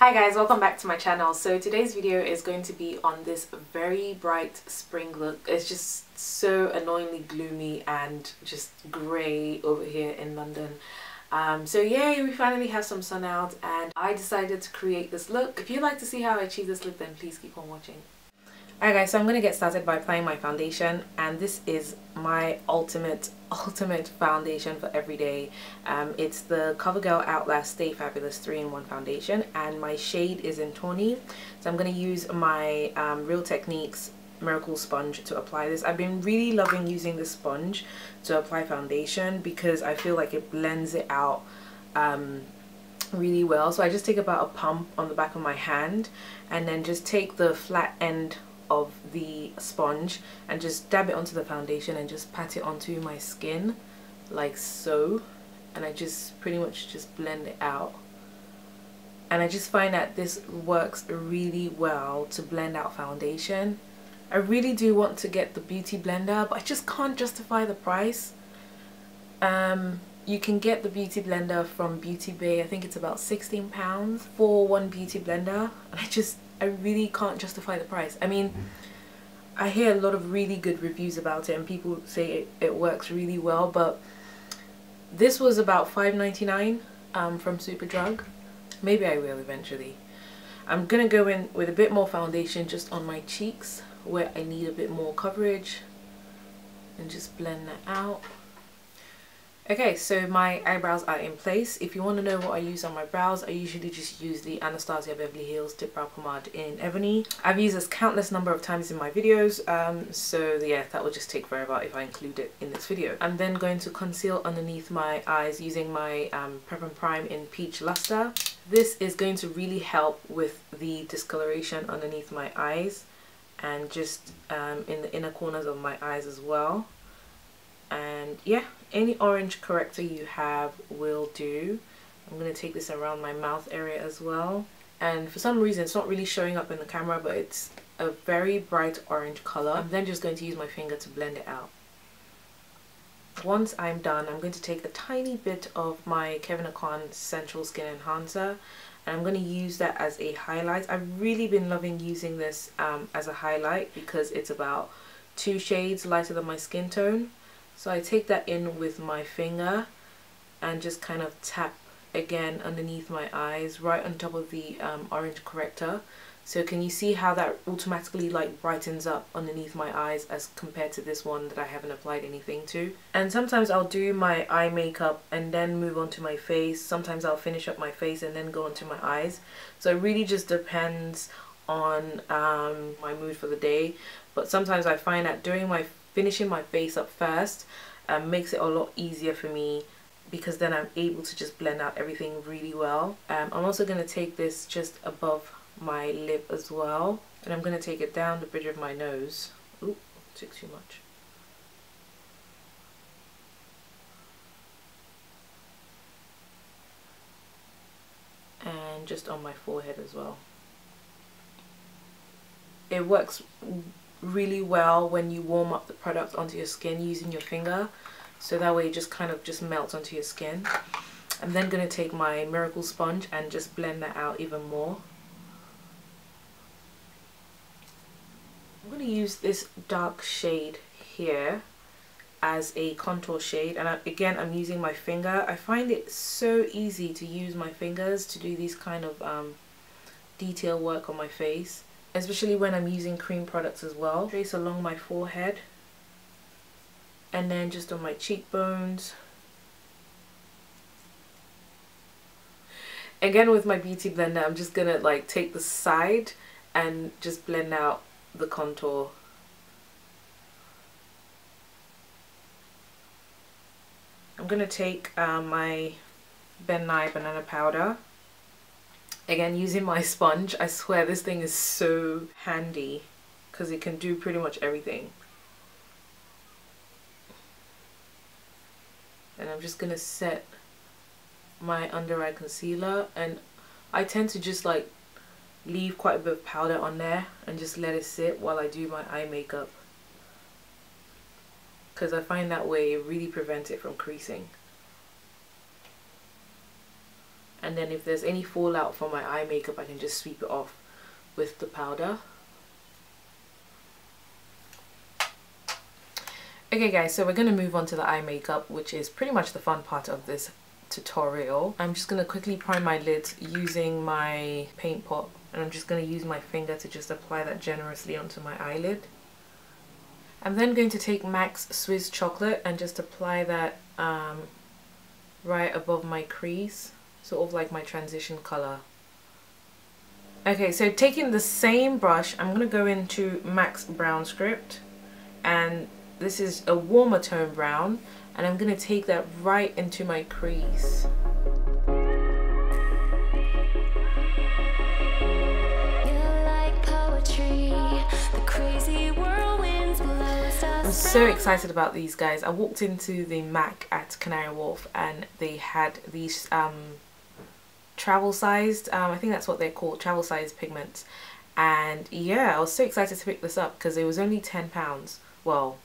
Hi guys, welcome back to my channel. So today's video is going to be on this very bright spring look. It's just so annoyingly gloomy and just grey over here in London. So yay, we finally have some sun out and I decided to create this look. If you'd like to see how I achieve this look, then please keep on watching. Alright guys, so I'm going to get started by applying my foundation, and this is my ultimate foundation for every day. It's the Covergirl Outlast Stay Fabulous 3-in-1 foundation, and my shade is in Tawny. So I'm going to use my Real Techniques Miracle Sponge to apply this. I've been really loving using this sponge to apply foundation because I feel like it blends it out really well. So I just take about a pump on the back of my hand and then just take the flat end of the sponge and just dab it onto the foundation and just pat it onto my skin like so, and I just pretty much just blend it out. And I just find that this works really well to blend out foundation. I really do want to get the beauty blender, but I just can't justify the price. You can get the beauty blender from Beauty Bay. I think it's about £16 for one beauty blender, and I really can't justify the price. I mean, I hear a lot of really good reviews about it and people say it works really well, but this was about £5.99 from Superdrug. Maybe I will eventually. I'm gonna go in with a bit more foundation just on my cheeks where I need a bit more coverage and just blend that out. Okay, so my eyebrows are in place. If you want to know what I use on my brows, I usually just use the Anastasia Beverly Hills Dipbrow Pomade in Ebony. I've used this countless number of times in my videos, so yeah, that will just take forever if I include it in this video. I'm then going to conceal underneath my eyes using my Prep and Prime in Peach Lustre. This is going to really help with the discoloration underneath my eyes and just in the inner corners of my eyes as well. And yeah, any orange corrector you have will do. I'm going to take this around my mouth area as well, and for some reason it's not really showing up in the camera, but it's a very bright orange color. I'm then just going to use my finger to blend it out. Once I'm done, I'm going to take a tiny bit of my Kevyn Central Skin Enhancer, and I'm going to use that as a highlight. I've really been loving using this as a highlight because it's about 2 shades lighter than my skin tone. So I take that in with my finger and just kind of tap again underneath my eyes, right on top of the orange corrector. So can you see how that automatically like brightens up underneath my eyes as compared to this one that I haven't applied anything to? And sometimes I'll do my eye makeup and then move on to my face. Sometimes I'll finish up my face and then go onto my eyes. So it really just depends on my mood for the day. But sometimes I find that finishing my face up first makes it a lot easier for me, because then I'm able to just blend out everything really well. I'm also going to take this just above my lip as well, and I'm going to take it down the bridge of my nose. Ooh, took too much. And just on my forehead as well. It works really well when you warm up the product onto your skin using your finger, so that way it just kind of just melts onto your skin. I'm then going to take my Miracle Sponge and just blend that out even more. I'm going to use this dark shade here as a contour shade, and again I'm using my finger. I find it so easy to use my fingers to do these kind of detail work on my face, especially when I'm using cream products as well. Trace along my forehead and then just on my cheekbones. Again with my beauty blender, I'm just gonna like take the side and just blend out the contour. I'm gonna take my Ben Nye banana powder. Again, using my sponge. I swear this thing is so handy because it can do pretty much everything. And I'm just going to set my under eye concealer, and I tend to just like leave quite a bit of powder on there and just let it sit while I do my eye makeup, because I find that way it really prevents it from creasing. and then if there's any fallout from my eye makeup I can just sweep it off with the powder. Okay guys, so we're going to move on to the eye makeup, which is pretty much the fun part of this tutorial. I'm just going to quickly prime my lids using my Painpot, and I'm just going to use my finger to just apply that generously onto my eyelid. I'm then going to take MAC's Swiss Chocolate and just apply that right above my crease, sort of like my transition colour. Okay, so taking the same brush, I'm going to go into MAC's Brownscript, and this is a warmer tone brown, and I'm going to take that right into my crease. I'm so excited about these guys. I walked into the MAC at Canary Wharf and they had these travel sized, I think that's what they're called, travel sized pigments. And yeah, I was so excited to pick this up because it was only £10. Well,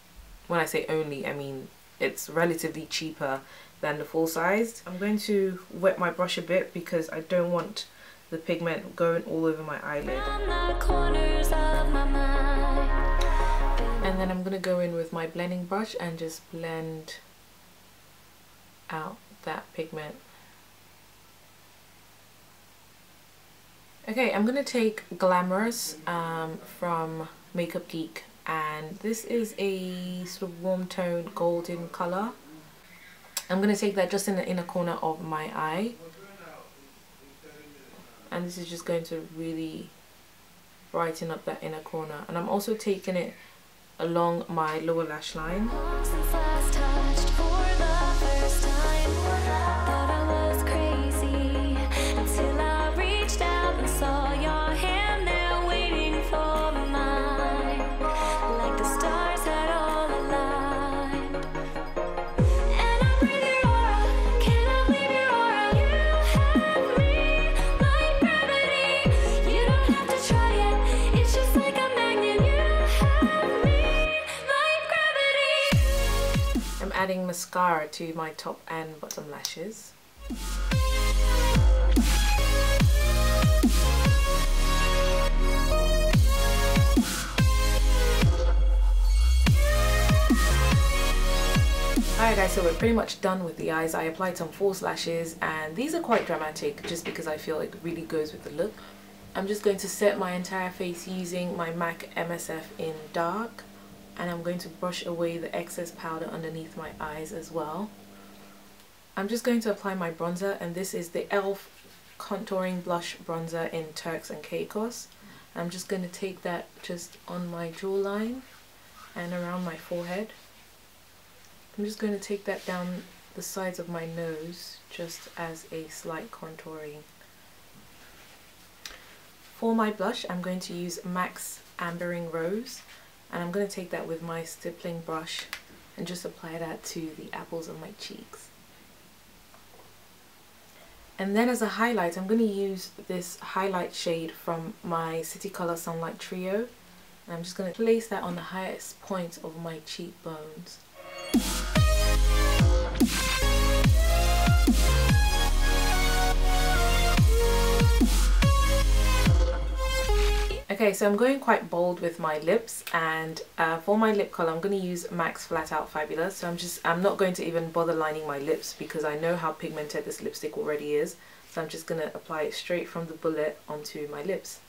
when I say only, I mean it's relatively cheaper than the full sized. I'm going to wet my brush a bit because I don't want the pigment going all over my eyelid. And then I'm going to go in with my blending brush and just blend out that pigment. Okay, I'm going to take Glamorous from Makeup Geek, and this is a sort of warm tone golden colour. I'm going to take that just in the inner corner of my eye, and this is just going to really brighten up that inner corner. And I'm also taking it along my lower lash line. Adding mascara to my top and bottom lashes. Alright guys, so we're pretty much done with the eyes. I applied some false lashes and these are quite dramatic just because I feel it really goes with the look. I'm just going to set my entire face using my MAC MSF in dark. And I'm going to brush away the excess powder underneath my eyes as well. I'm just going to apply my bronzer, and this is the e.l.f. contouring blush bronzer in Turks and Caicos. I'm just going to take that just on my jawline and around my forehead. I'm just going to take that down the sides of my nose just as a slight contouring. For my blush, I'm going to use MAC's Ambering Rose. And I'm going to take that with my stippling brush and just apply that to the apples of my cheeks. And then as a highlight, I'm going to use this highlight shade from my City Color Sunlight Trio. And I'm just going to place that on the highest point of my cheekbones. Okay, so I'm going quite bold with my lips, and for my lip color I'm going to use MAC's Flat Out Fabulous. So I'm not going to even bother lining my lips because I know how pigmented this lipstick already is. So I'm just going to apply it straight from the bullet onto my lips.